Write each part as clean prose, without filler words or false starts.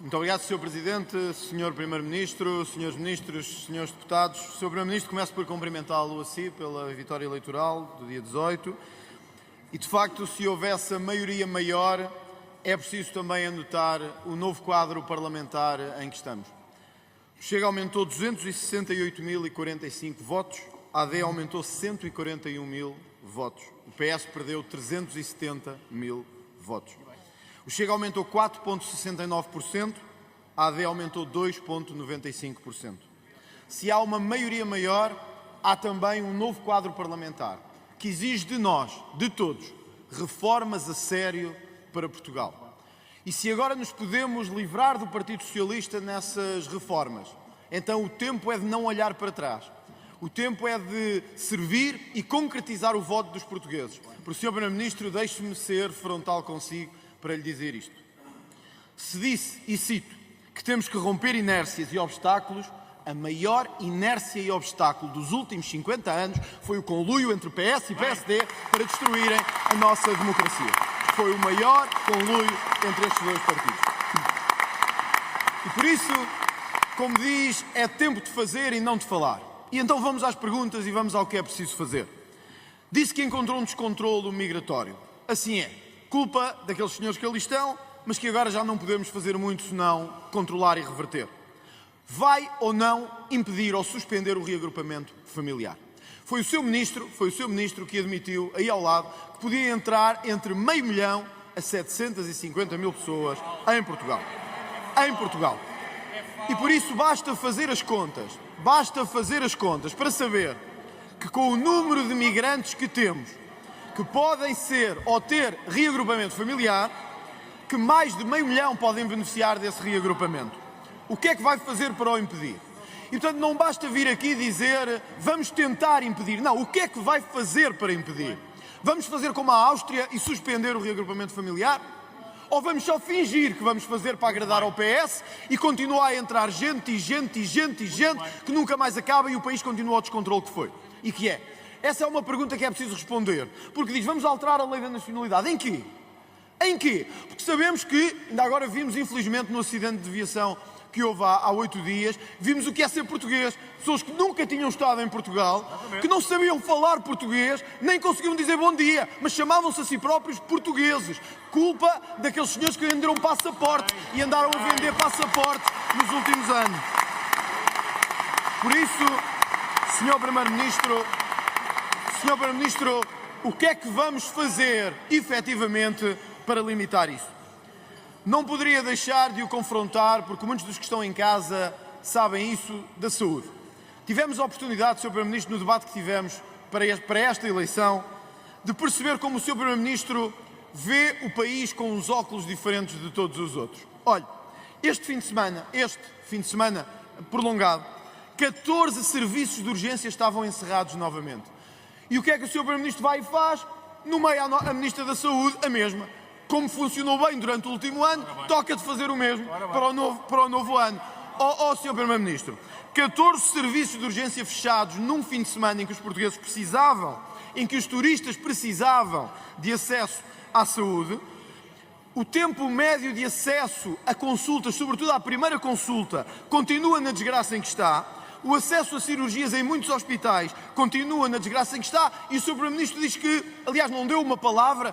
Muito obrigado, Sr. Presidente, Sr. Primeiro-Ministro, Srs. Ministros, Srs. Deputados. Sr. Primeiro-Ministro, começo por cumprimentá-lo a si pela vitória eleitoral do dia 18. E, de facto, se houvesse a maioria maior, é preciso também anotar o novo quadro parlamentar em que estamos. O Chega aumentou 268.045 votos, a AD aumentou 141.000 votos, o PS perdeu 370.000 votos. O Chega aumentou 4,69%, a AD aumentou 2,95%. Se há uma maioria maior, há também um novo quadro parlamentar, que exige de nós, de todos, reformas a sério para Portugal. E se agora nos podemos livrar do Partido Socialista nessas reformas, então o tempo é de não olhar para trás. O tempo é de servir e concretizar o voto dos portugueses. Por Sr. Primeiro-Ministro, deixe-me ser frontal consigo para lhe dizer isto. Se disse, e cito, que temos que romper inércias e obstáculos, a maior inércia e obstáculo dos últimos 50 anos foi o conluio entre PS e PSD para destruírem a nossa democracia. Foi o maior conluio entre estes dois partidos. E por isso, como diz, é tempo de fazer e não de falar. E então vamos às perguntas e vamos ao que é preciso fazer. Disse que encontrou um descontrolo migratório. Assim é. Culpa daqueles senhores que ali estão, mas que agora já não podemos fazer muito senão controlar e reverter. Vai ou não impedir ou suspender o reagrupamento familiar? Foi o seu ministro que admitiu, aí ao lado, que podia entrar entre 500 mil a 750 mil pessoas em Portugal. Em Portugal. E por isso basta fazer as contas para saber que com o número de migrantes que temos, que podem ser ou ter reagrupamento familiar, que mais de 500 mil podem beneficiar desse reagrupamento. O que é que vai fazer para o impedir? E, portanto, não basta vir aqui dizer vamos tentar impedir. Não, o que é que vai fazer para impedir? Vamos fazer como a Áustria e suspender o reagrupamento familiar? Ou vamos só fingir que vamos fazer para agradar ao PS e continuar a entrar gente que nunca mais acaba e o país continua ao descontrole que foi? E que é? Essa é uma pergunta que é preciso responder. Porque diz, vamos alterar a lei da nacionalidade. Em quê? Em quê? Porque sabemos que, ainda agora vimos, infelizmente, no acidente de viação que houve há 8 dias, vimos o que é ser português. Pessoas que nunca tinham estado em Portugal, que não sabiam falar português, nem conseguiam dizer bom dia, mas chamavam-se a si próprios portugueses. Culpa daqueles senhores que venderam passaporte e andaram a vender passaportes nos últimos anos. Por isso, Sr. Primeiro-Ministro, o que é que vamos fazer, efetivamente, para limitar isso? Não poderia deixar de o confrontar, porque muitos dos que estão em casa sabem isso, da saúde. Tivemos a oportunidade, Sr. Primeiro-Ministro, no debate que tivemos para esta eleição, de perceber como o Sr. Primeiro-Ministro vê o país com uns óculos diferentes de todos os outros. Olha, este fim de semana prolongado, 14 serviços de urgência estavam encerrados novamente. E o que é que o Sr. Primeiro-Ministro vai e faz? Nomeia a Ministra da Saúde, a mesma. Como funcionou bem durante o último ano, toca de fazer o mesmo para o novo ano. Sr. Primeiro-Ministro, 14 serviços de urgência fechados num fim de semana em que os portugueses precisavam, em que os turistas precisavam de acesso à saúde, o tempo médio de acesso a consultas, sobretudo à primeira consulta, continua na desgraça em que está. O acesso a cirurgias em muitos hospitais continua na desgraça em que está e o Sr. Primeiro-Ministro diz que, aliás, não deu uma palavra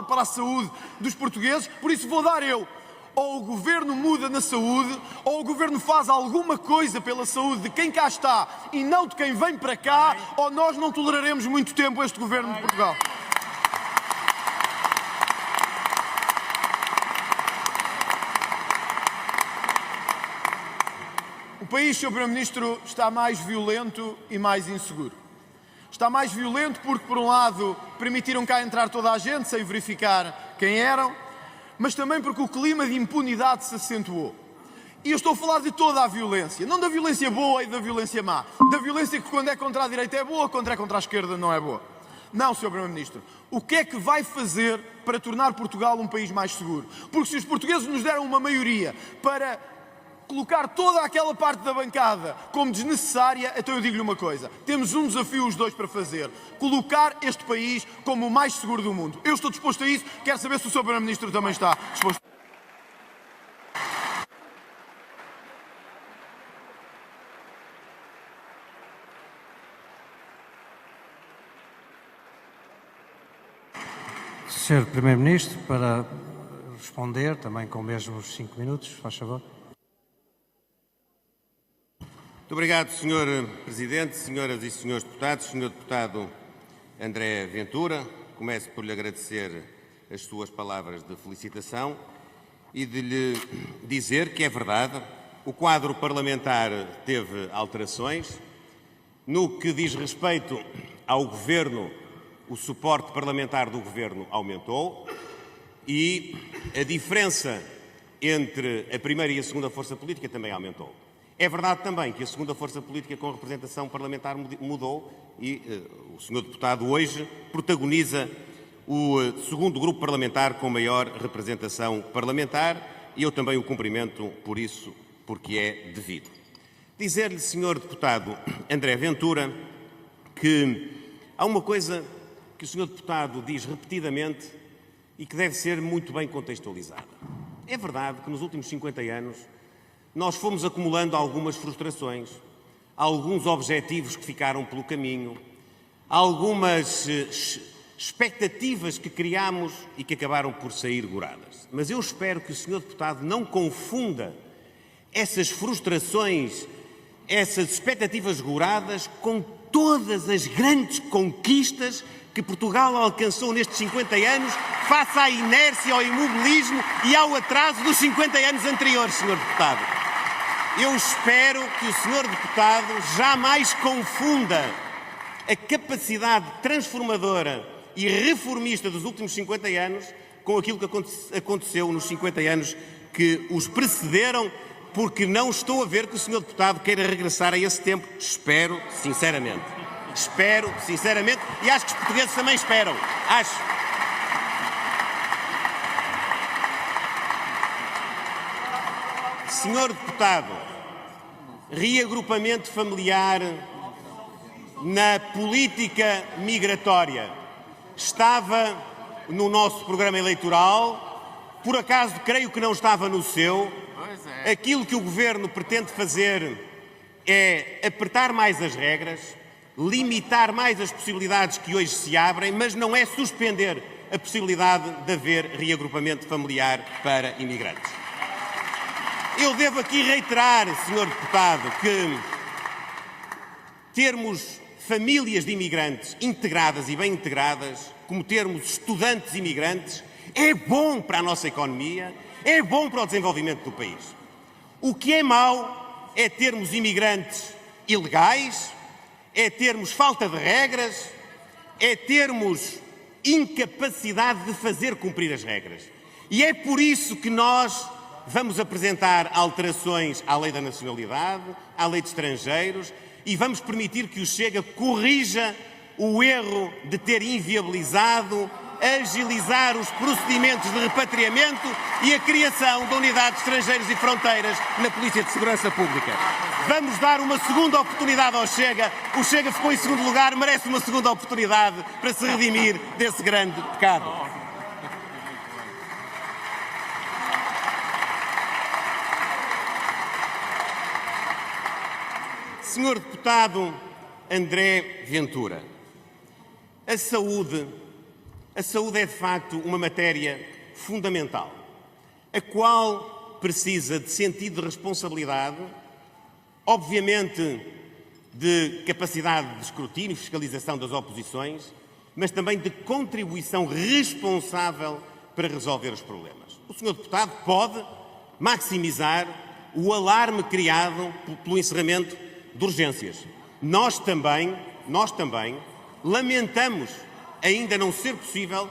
para a saúde dos portugueses, por isso vou dar eu. Ou o Governo muda na saúde, ou o Governo faz alguma coisa pela saúde de quem cá está e não de quem vem para cá, ou nós não toleraremos muito tempo este Governo de Portugal. O país, Sr. Primeiro-Ministro, está mais violento e mais inseguro. Está mais violento porque, por um lado, permitiram cá entrar toda a gente sem verificar quem eram, mas também porque o clima de impunidade se acentuou. E eu estou a falar de toda a violência, não da violência boa e da violência má. Da violência que, quando é contra a direita, é boa, quando é contra a esquerda, não é boa. Não, Sr. Primeiro-Ministro. O que é que vai fazer para tornar Portugal um país mais seguro? Porque se os portugueses nos deram uma maioria para colocar toda aquela parte da bancada como desnecessária, então eu digo-lhe uma coisa. Temos um desafio os dois para fazer. Colocar este país como o mais seguro do mundo. Eu estou disposto a isso. Quero saber se o Sr. Primeiro-Ministro também está disposto. Sr. Primeiro-Ministro, para responder, também com mesmos 5 minutos, faz favor. Muito obrigado, Sr. Presidente, senhoras e senhores deputados. Sr. Deputado André Ventura, começo por lhe agradecer as suas palavras de felicitação e de lhe dizer que é verdade, o quadro parlamentar teve alterações. No que diz respeito ao Governo, o suporte parlamentar do Governo aumentou e a diferença entre a primeira e a segunda força política também aumentou. É verdade também que a segunda força política com representação parlamentar mudou e o Sr. Deputado hoje protagoniza o segundo grupo parlamentar com maior representação parlamentar e eu também o cumprimento por isso, porque é devido. Dizer-lhe, Sr. Deputado André Ventura, que há uma coisa que o Sr. Deputado diz repetidamente e que deve ser muito bem contextualizada. É verdade que nos últimos 50 anos nós fomos acumulando algumas frustrações, alguns objetivos que ficaram pelo caminho, algumas expectativas que criámos e que acabaram por sair goradas. Mas eu espero que o Sr. Deputado não confunda essas frustrações, essas expectativas goradas com todas as grandes conquistas que Portugal alcançou nestes 50 anos, face à inércia, ao imobilismo e ao atraso dos 50 anos anteriores, Sr. Deputado. Eu espero que o Sr. Deputado jamais confunda a capacidade transformadora e reformista dos últimos 50 anos com aquilo que aconteceu nos 50 anos que os precederam, porque não estou a ver que o Sr. Deputado queira regressar a esse tempo. Espero, sinceramente. Espero, sinceramente, e acho que os portugueses também esperam. Acho. Senhor Deputado, reagrupamento familiar na política migratória estava no nosso programa eleitoral, por acaso creio que não estava no seu. Aquilo que o Governo pretende fazer é apertar mais as regras, limitar mais as possibilidades que hoje se abrem, mas não é suspender a possibilidade de haver reagrupamento familiar para imigrantes. Eu devo aqui reiterar, Sr. Deputado, que termos famílias de imigrantes integradas e bem integradas, como termos estudantes imigrantes, é bom para a nossa economia, é bom para o desenvolvimento do país. O que é mau é termos imigrantes ilegais, é termos falta de regras, é termos incapacidade de fazer cumprir as regras. E é por isso que nós vamos apresentar alterações à Lei da Nacionalidade, à Lei de Estrangeiros e vamos permitir que o Chega corrija o erro de ter inviabilizado, agilizar os procedimentos de repatriamento e a criação da Unidade de Estrangeiros e Fronteiras na Polícia de Segurança Pública. Vamos dar uma segunda oportunidade ao Chega. O Chega ficou em segundo lugar, merece uma segunda oportunidade para se redimir desse grande pecado. Senhor Deputado André Ventura, a saúde é de facto uma matéria fundamental, a qual precisa de sentido de responsabilidade, obviamente de capacidade de escrutínio e fiscalização das oposições, mas também de contribuição responsável para resolver os problemas. O Sr. Deputado pode maximizar o alarme criado pelo encerramento de urgências. Nós também lamentamos ainda não ser possível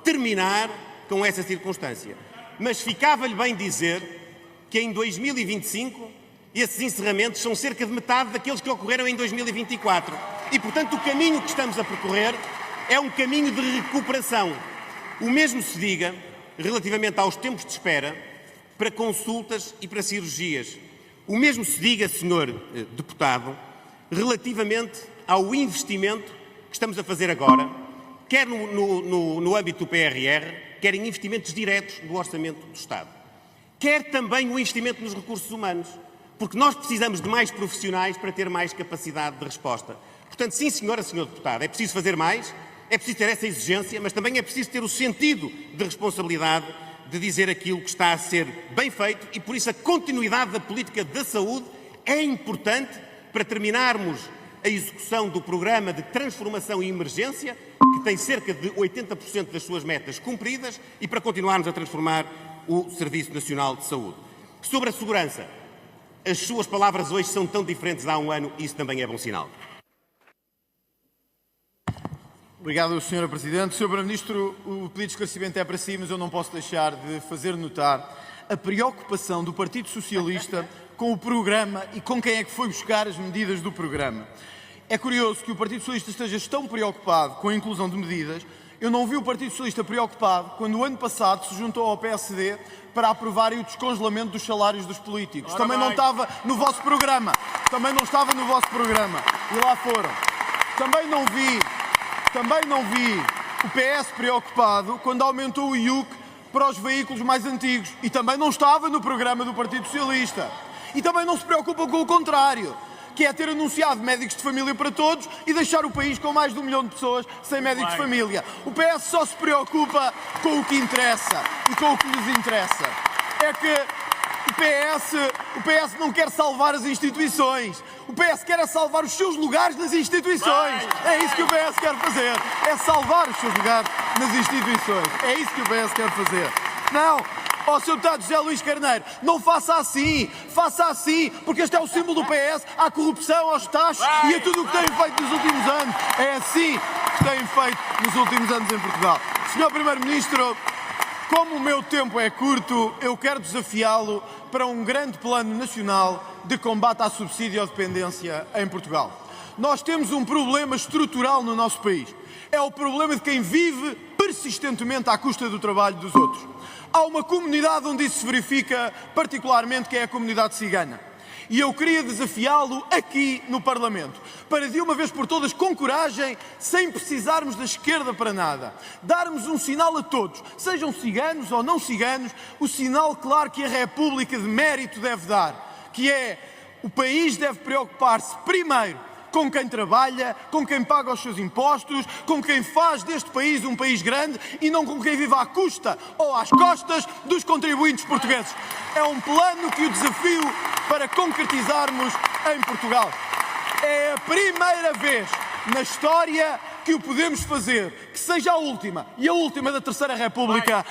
terminar com essa circunstância. Mas ficava-lhe bem dizer que em 2025 esses encerramentos são cerca de metade daqueles que ocorreram em 2024. E, portanto, o caminho que estamos a percorrer é um caminho de recuperação. O mesmo se diga relativamente aos tempos de espera para consultas e para cirurgias. O mesmo se diga, Sr. Deputado, relativamente ao investimento que estamos a fazer agora, quer no âmbito do PRR, quer em investimentos diretos do Orçamento do Estado. Quer também o investimento nos recursos humanos, porque nós precisamos de mais profissionais para ter mais capacidade de resposta. Portanto, sim, senhora, Sr. Deputado, é preciso fazer mais, É preciso ter essa exigência, mas também é preciso ter o sentido de responsabilidade de dizer aquilo que está a ser bem feito e, por isso, a continuidade da política da saúde é importante para terminarmos a execução do programa de transformação e emergência, que tem cerca de 80% das suas metas cumpridas, e para continuarmos a transformar o Serviço Nacional de Saúde. Sobre a segurança, as suas palavras hoje são tão diferentes de há um ano e isso também é bom sinal. Obrigado, Sr. Presidente. Sr. Primeiro-Ministro, o pedido de esclarecimento é para si, mas eu não posso deixar de fazer notar a preocupação do Partido Socialista com o programa e com quem é que foi buscar as medidas do programa. É curioso que o Partido Socialista esteja tão preocupado com a inclusão de medidas. Eu não vi o Partido Socialista preocupado quando o ano passado se juntou ao PSD para aprovarem o descongelamento dos salários dos políticos. Também não estava no vosso programa. Também não estava no vosso programa. E lá foram. Também não vi o PS preocupado quando aumentou o IUC para os veículos mais antigos. E também não estava no programa do Partido Socialista. E também não se preocupam com o contrário, que é ter anunciado médicos de família para todos e deixar o país com mais de 1 milhão de pessoas sem médicos de família. O PS só se preocupa com o que interessa e com o que lhes interessa. É que o PS não quer salvar as instituições. O PS quer salvar os seus lugares nas instituições. É isso que o PS quer fazer. É salvar os seus lugares nas instituições. É isso que o PS quer fazer. Não! Ó, Sr. Deputado José Luís Carneiro, não faça assim, porque este é o símbolo do PS, à corrupção, aos taxos e a tudo o que têm feito nos últimos anos. É assim que têm feito nos últimos anos em Portugal. Sr. Primeiro-Ministro, como o meu tempo é curto, eu quero desafiá-lo para um grande plano nacional de combate à subsídio-dependência em Portugal. Nós temos um problema estrutural no nosso país. É o problema de quem vive persistentemente à custa do trabalho dos outros. Há uma comunidade onde isso se verifica particularmente, que é a comunidade cigana. E eu queria desafiá-lo aqui no Parlamento, para de uma vez por todas, com coragem, sem precisarmos da esquerda para nada, darmos um sinal a todos, sejam ciganos ou não ciganos, o sinal claro que a República de mérito deve dar, que é: o país deve preocupar-se primeiro com quem trabalha, com quem paga os seus impostos, com quem faz deste país um país grande e não com quem vive à custa ou às costas dos contribuintes portugueses. É um plano que o desafio para concretizarmos em Portugal. É a primeira vez na história que o podemos fazer, que seja a última e a última da Terceira República.